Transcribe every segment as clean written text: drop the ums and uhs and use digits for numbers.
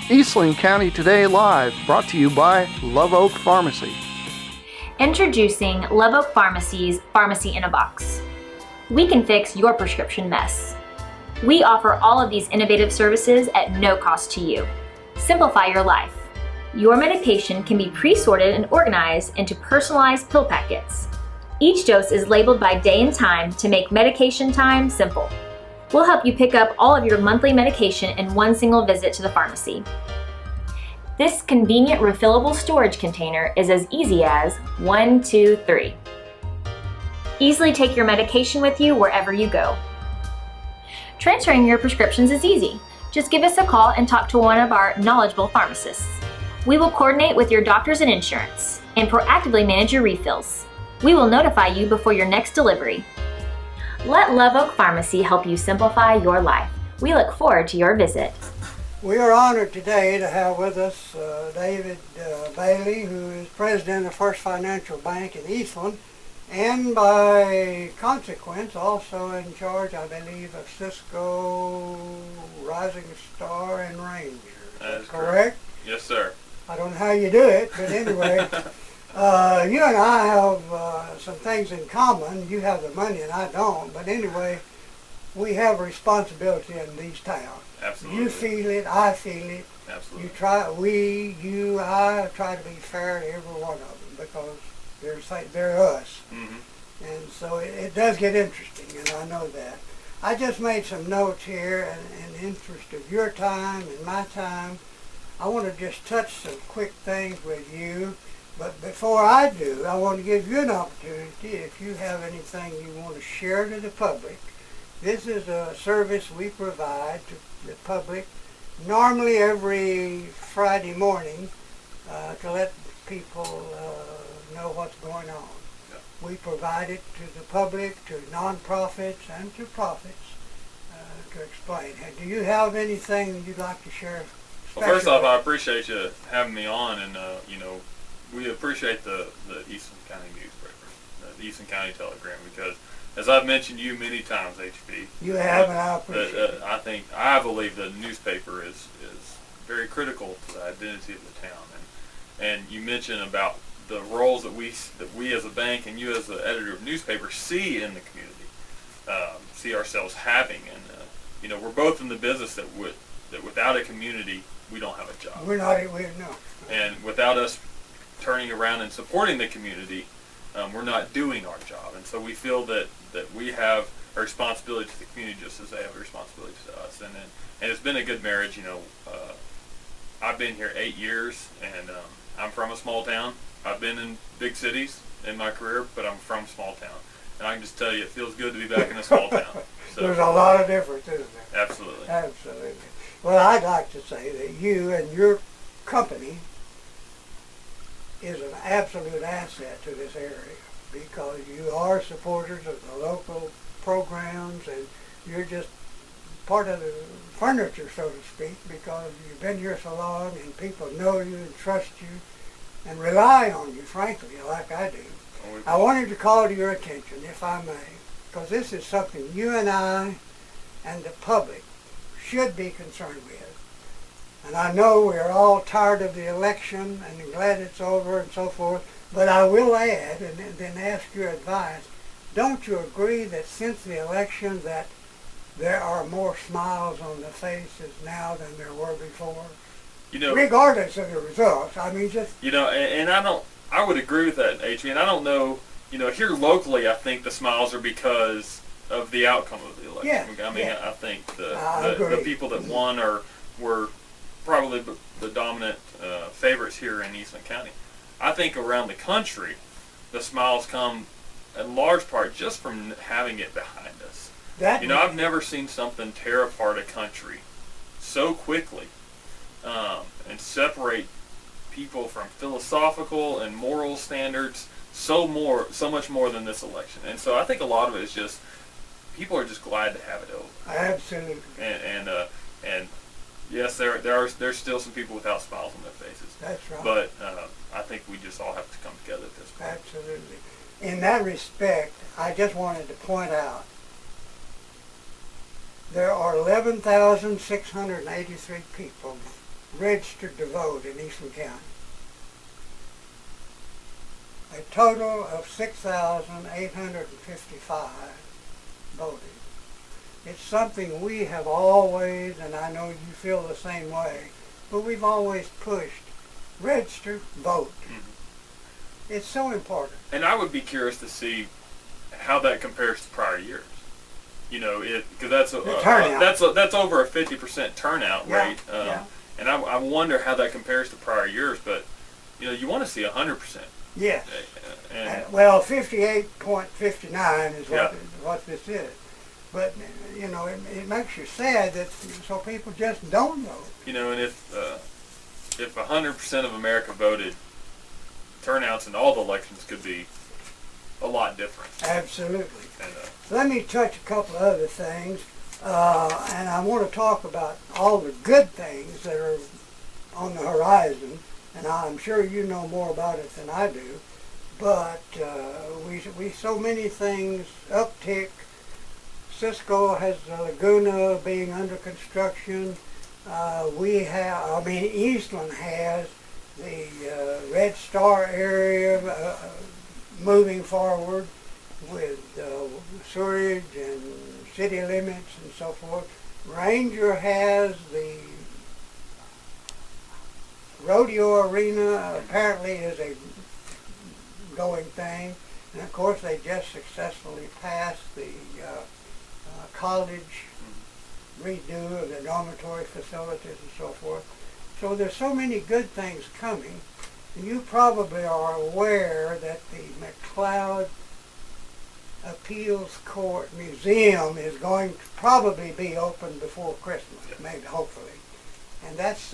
Eastland County Today Live, brought to you by Love Oak Pharmacy. Introducing Love Oak Pharmacy's Pharmacy in a Box. We can fix your prescription mess. We offer all of these innovative services at no cost to you. Simplify your life. Your medication can be pre-sorted and organized into personalized pill packets. Each dose is labeled by day and time to make medication time simple. We'll help you pick up all of your monthly medication in one single visit to the pharmacy. This convenient refillable storage container is as easy as 1, 2, 3. Easily take your medication with you wherever you go. Transferring your prescriptions is easy. Just give us a call and talk to one of our knowledgeable pharmacists. We will coordinate with your doctors and insurance and proactively manage your refills. We will notify you before your next delivery. Let Love Oak Pharmacy help you simplify your life. We look forward to your visit. We are honored today to have with us David Bailey, who is president of First Financial Bank in Eastland, and by consequence also in charge, I believe, of Cisco, Rising Star, and Ranger. That is correct? Yes, sir. I don't know how you do it, but anyway, you and I have some things in common. You have the money and I don't, but anyway, we have a responsibility in these towns. Absolutely. You feel it, I feel it. Absolutely. I try to be fair to every one of them because they're us. Mm-hmm. And so it does get interesting, and I know that. I just made some notes here, and in the interest of your time and my time, I want to just touch some quick things with you. But before I do, I want to give you an opportunity, if you have anything you want to share to the public. This is a service we provide to the public, normally every Friday morning, to let people know what's going on. Yeah. We provide it to the public, to nonprofits, and to profits to explain. Do you have anything you'd like to share? Well, first off, I appreciate you having me on, and we appreciate the Eastland County newspaper, the Eastland County Telegram, because as I've mentioned you many times, HB. You have, and I appreciate it. I believe the newspaper is very critical to the identity of the town, and you mentioned about the roles that we as a bank and you as the editor of newspaper see in the community, see ourselves having, and we're both in the business that without a community we don't have a job. We're no. And without us turning around and supporting the community, we're not doing our job. And so we feel that we have a responsibility to the community just as they have a responsibility to us. And it's been a good marriage. I've been here 8 years, and I'm from a small town. I've been in big cities in my career, but I'm from a small town. And I can just tell you, it feels good to be back in a small town. So, there's a lot of difference, isn't there? Absolutely. Absolutely. Well, I'd like to say that you and your company is an absolute asset to this area because you are supporters of the local programs and you're just part of the furniture, so to speak, because you've been here so long and people know you and trust you and rely on you, frankly, like I do. I wanted to call to your attention, if I may, because this is something you and I and the public should be concerned with. And I know we're all tired of the election and glad it's over and so forth, but I will add and then ask your advice. Don't you agree that since the election that there are more smiles on the faces now than there were before? Regardless of the results. I mean, just... and I would agree with that, Adrian. I don't know, here locally I think the smiles are because of the outcome of the election. Yeah, I think the people that won were probably the dominant favorites here in Eastland County. I think around the country, the smiles come in large part just from having it behind us. I've never seen something tear apart a country so quickly and separate people from philosophical and moral standards so much more than this election. And so I think a lot of it is just people are just glad to have it over. Absolutely. And yes, there's still some people without smiles on their faces. That's right. But I think we just all have to come together at this point. Absolutely. In that respect, I just wanted to point out there are 11,683 people registered to vote in Eastland County. A total of 6,855 voted. It's something we have always, and I know you feel the same way, but we've always pushed. Register, vote. Mm-hmm. It's so important. And I would be curious to see how that compares to prior years. You know, because that's over a 50% turnout rate. And I wonder how that compares to prior years. But you know, you want to see 100%. Yes. Well, 58.59 is what this is. But you know, it makes you sad that so people just don't vote. You know, and if 100% of America voted, turnouts in all the elections could be a lot different. Absolutely. And, let me touch a couple of other things, and I want to talk about all the good things that are on the horizon, and I'm sure you know more about it than I do, but we so many things uptick. Cisco has the Laguna being under construction. Eastland has the Red Star area moving forward with sewerage and city limits and so forth. Ranger has the rodeo arena, apparently is a going thing. And of course they just successfully passed the college redo of the dormitory facilities and so forth. So there's so many good things coming. You probably are aware that the McLeod Appeals Court Museum is going to probably be open before Christmas, maybe, hopefully. And that's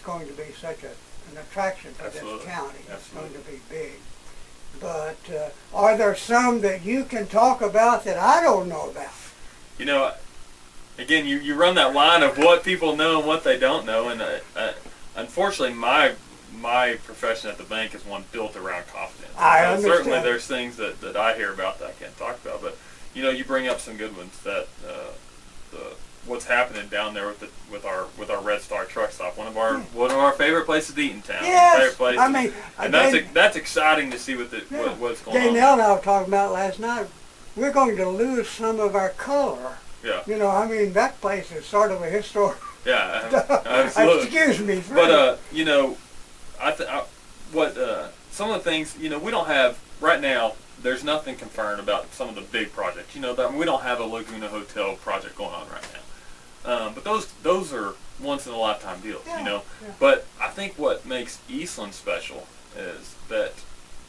going to be such an attraction for this county. It's going to be big. But are there some that you can talk about that I don't know about? You know, again, you run that line of what people know and what they don't know, and unfortunately, my profession at the bank is one built around confidence. I understand. Certainly, there's things that I hear about that I can't talk about, but you know, you bring up some good ones. That what's happening down there with our Red Star truck stop, one of our favorite places to eat in town. Yes, that's exciting to see what's going on. Danielle and I were talking about last night. We're going to lose some of our color. Yeah. You know, that place is sort of a historic. Yeah, absolutely. Excuse me. But you know, some of the things, you know, we don't have right now. There's nothing confirmed about some of the big projects. You know, we don't have a Laguna Hotel project going on right now. But those are once in a lifetime deals. You know. Yeah. But I think what makes Eastland special is that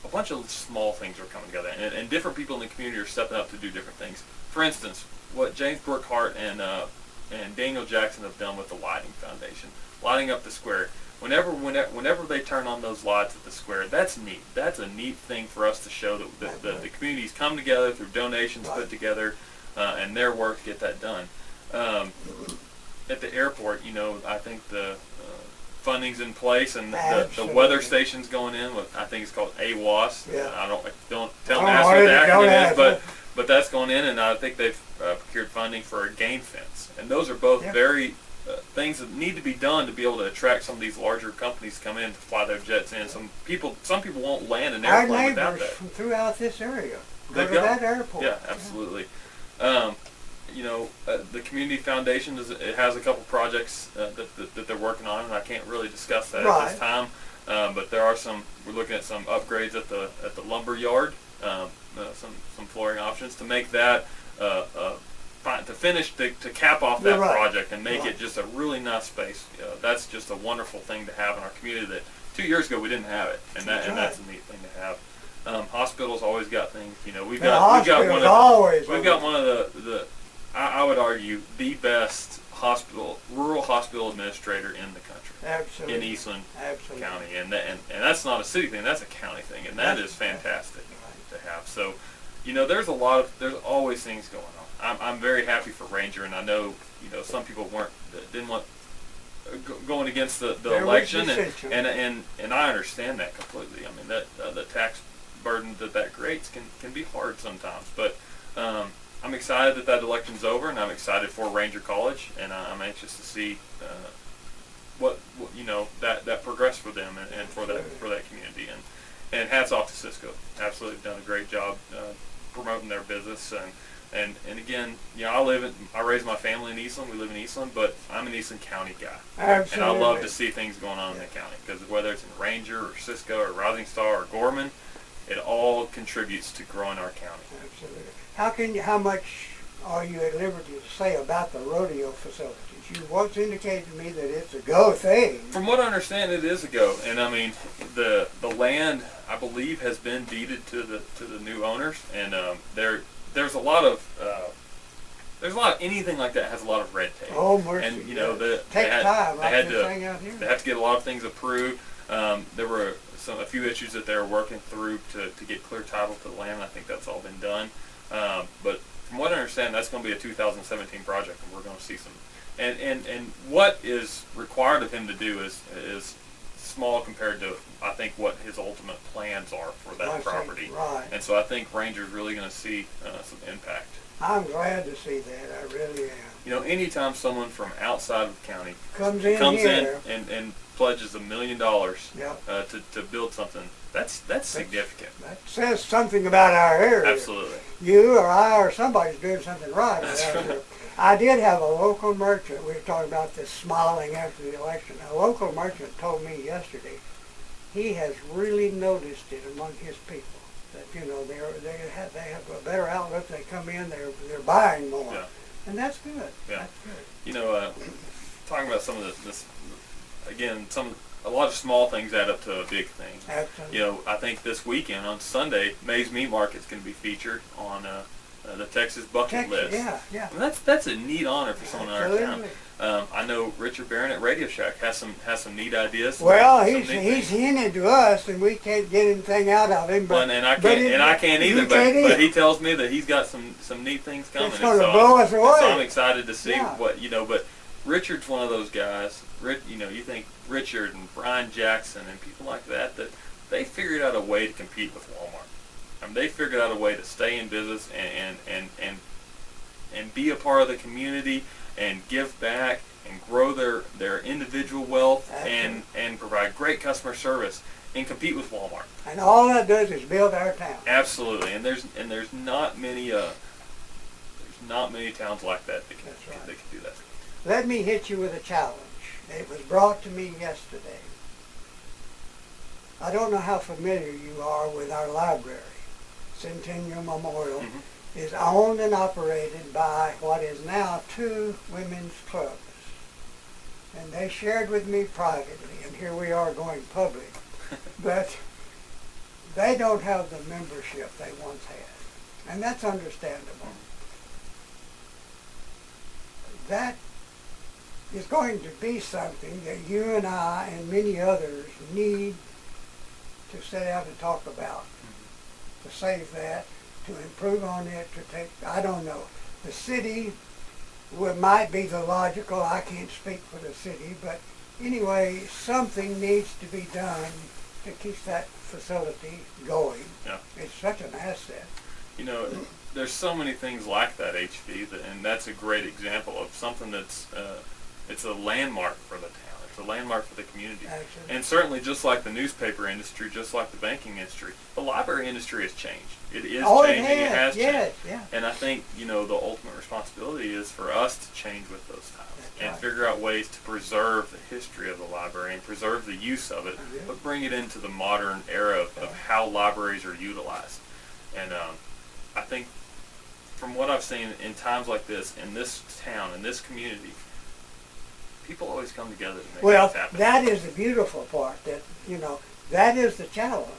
a bunch of small things are coming together, and different people in the community are stepping up to do different things. For instance, what James Brookhart and Daniel Jackson have done with the Lighting Foundation, lighting up the square. Whenever they turn on those lights at the square, that's neat. That's a neat thing for us to show that the communities come together through donations put together and their work to get that done. At the airport, you know, I think the funding's in place, and the weather station's going in. I think it's called AWAS. Yeah. Don't tell me that's what the acronym is, but that's going in, and I think they've procured funding for a game fence. And those are both very things that need to be done to be able to attract some of these larger companies to come in to fly their jets in. Some people won't land an airplane without that. Our neighbors from throughout this area go to that airport. Yeah, absolutely. You know, the community foundation has a couple projects that they're working on, and I can't really discuss that at this time. But there are we're looking at some upgrades at the lumber yard, some flooring options to make that to cap off that project and make it just a really nice space. That's just a wonderful thing to have in our community that 2 years ago we didn't have it, and that's a neat thing to have. Hospitals always got things. You know, we've got one of the I would argue the best rural hospital administrator in the country. Absolutely. In Eastland County, and that's not a city thing, that's a county thing, and that is fantastic to have. So, you know, there's always things going on. I'm very happy for Ranger, and I know, you know, some people didn't want going against the election, and I understand that completely. I mean, that the tax burden that creates can be hard sometimes, but I'm excited that election's over, and I'm excited for Ranger College, and I'm anxious to see what that progressed for them and for that community. And hats off to Cisco. Absolutely done a great job promoting their business. And again, I raised my family in Eastland. We live in Eastland, but I'm an Eastland County guy. Absolutely. And I love to see things going on in the county, because whether it's in Ranger or Cisco or Rising Star or Gorman, it all contributes to growing our county. Absolutely. How much are you at liberty to say about the rodeo facilities? You once indicated to me that it's a go thing. From what I understand, it is a go, and I mean the land, I believe, has been deeded to the new owners, and there's a lot of anything like that has a lot of red tape. Oh, mercy. And they have to get a lot of things approved. There were a few issues that they were working through to get clear title to the land. I think that's all been done. But from what I understand, that's going to be a 2017 project, and we're going to see some. And what is required of him to do is small compared to, I think, what his ultimate plans are for that property. Right. And so I think Ranger's really going to see some impact. I'm glad to see that. I really am. Anytime someone from outside of the county comes in and pledges $1 million Yep. to build something, that's significant. That says something about our area. Absolutely. You or I or somebody's doing something right. That's right. I did have a local merchant. We were talking about this smiling after the election. A local merchant told me yesterday he has really noticed it among his people that they have a better outlook. They come in, they're buying more, and that's good. Yeah. That's good. Talking about some of this again, a lot of small things add up to a big thing. Absolutely. I think this weekend on Sunday, May's Meat Market's going to be featured on the Texas Bucket List. Yeah. I mean, that's a neat honor for someone in our town. Absolutely. I know Richard Barron at Radio Shack has some neat ideas. Well, he's hinted to us, and we can't get anything out of him. But and I can't either. But he tells me that he's got some neat things coming. It's going to blow us away. So I'm excited to see what. But Richard's one of those guys. You think Richard and Brian Jackson and people like that they figured out a way to compete with Walmart. I mean, they figured out a way to stay in business and be a part of the community and give back and grow their individual wealth and provide great customer service and compete with Walmart. And all that does is build our town. Absolutely, and there's not many towns like that that can do that. Let me hit you with a challenge. It was brought to me yesterday. I don't know how familiar you are with our library. Centennial Memorial is owned and operated by what is now 2 women's clubs. And they shared with me privately, and here we are going public, but they don't have the membership they once had. And that's understandable. That is going to be something that you and I and many others need to sit down and talk about. To save that, to improve on it, to take, I don't know. The city might be the logical, I can't speak for the city, but anyway, something needs to be done to keep that facility going. Yeah. It's such an asset. There's so many things like that, HV, and that's a great example of something that's, it's a landmark for the town. It's a landmark for the community. Absolutely. And certainly, just like the newspaper industry, just like the banking industry, the library industry has changed. It is changing. It has changed. Yeah. And I think, the ultimate responsibility is for us to change with those times and figure out ways to preserve the history of the library and preserve the use of it, but bring it into the modern era of how libraries are utilized. And I think from what I've seen in times like this, in this town, in this community, people always come together to make things happen. That is the beautiful part, that, that is the challenge.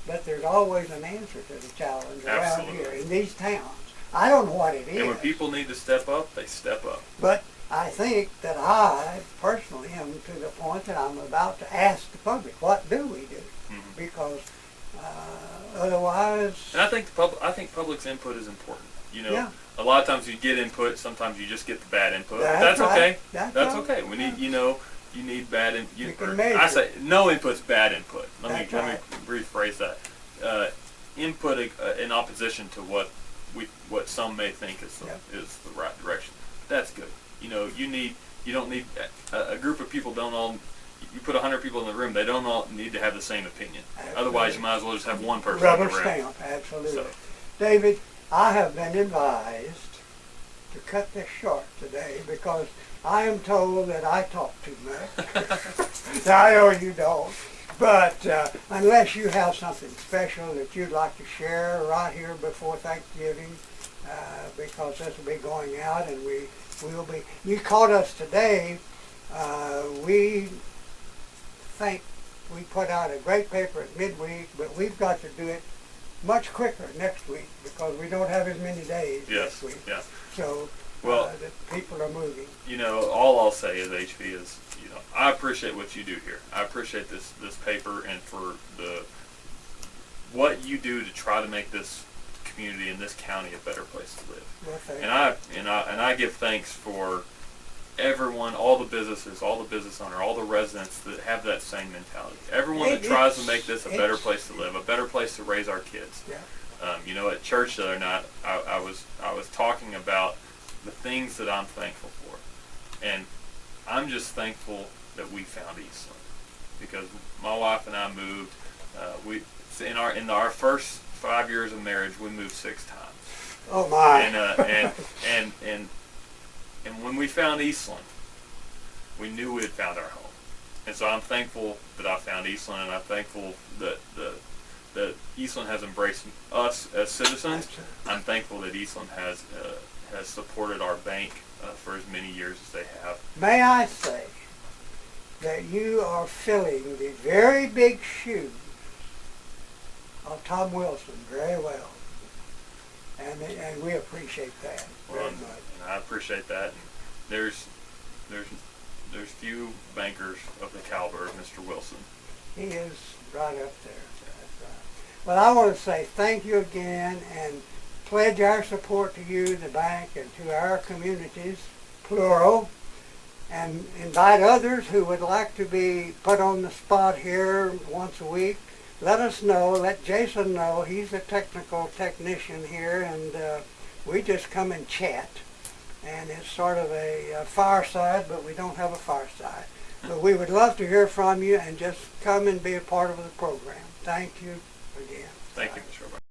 But there's always an answer to the challenge around here in these towns. I don't know what it is. And when people need to step up, they step up. But I think that I personally am to the point that I'm about to ask the public, what do we do? Because otherwise... And I think public's input is important. A lot of times you get input, sometimes you just get the bad input. That's okay. That's okay. We need, you need bad input. I say no input's bad input. Let me rephrase that. Input in opposition to what some may think is the right direction. That's good. You don't need a group of people don't all you put 100 people in the room, they don't all need to have the same opinion. Otherwise, you might as well just have one person Rubber in the room. stamp, absolutely. So. David, I have been advised to cut this short today because I am told that I talk too much. I know you don't. But unless you have something special that you'd like to share right here before Thanksgiving, because this will be going out and we will be. You caught us today. We think we put out a great paper at midweek, but we've got to do it much quicker next week because we don't have as many days Yes. this week. Yeah. So Well, the people are moving. You know, all I'll say is HB is, you know, I appreciate what you do here. I appreciate this paper and for what you do to try to make this community in this county a better place to live. Well, thank And I give thanks for everyone, all the businesses, all the business owner, all the residents that have that same mentality. Everyone that tries to make this a better place to live, a better place to raise our kids. Yeah. You know, at church the other night, I was talking about the things that I'm thankful for, and I'm just thankful that we found Eastland because my wife and I moved. In our first 5 years of marriage, we moved 6 times. Oh my! And when we found Eastland, we knew we had found our home. And so I'm thankful that I found Eastland, and I'm thankful that Eastland has embraced us as citizens. I'm thankful that Eastland has supported our bank for as many years as they have. May I say that you are filling the very big shoes of Tom Wilson very well, and we appreciate that very much. And I appreciate that. And there's few bankers of the caliber of Mr. Wilson. He is right up there. That's right. Well, I want to say thank you again and pledge our support to you, the bank, and to our communities, plural, and invite others who would like to be put on the spot here once a week. Let us know, let Jason know. He's a technical technician here, and we just come and chat. And it's sort of a fireside, but we don't have a fireside. But we would love to hear from you and just come and be a part of the program. Thank you again. Thank you, Mr. Robert.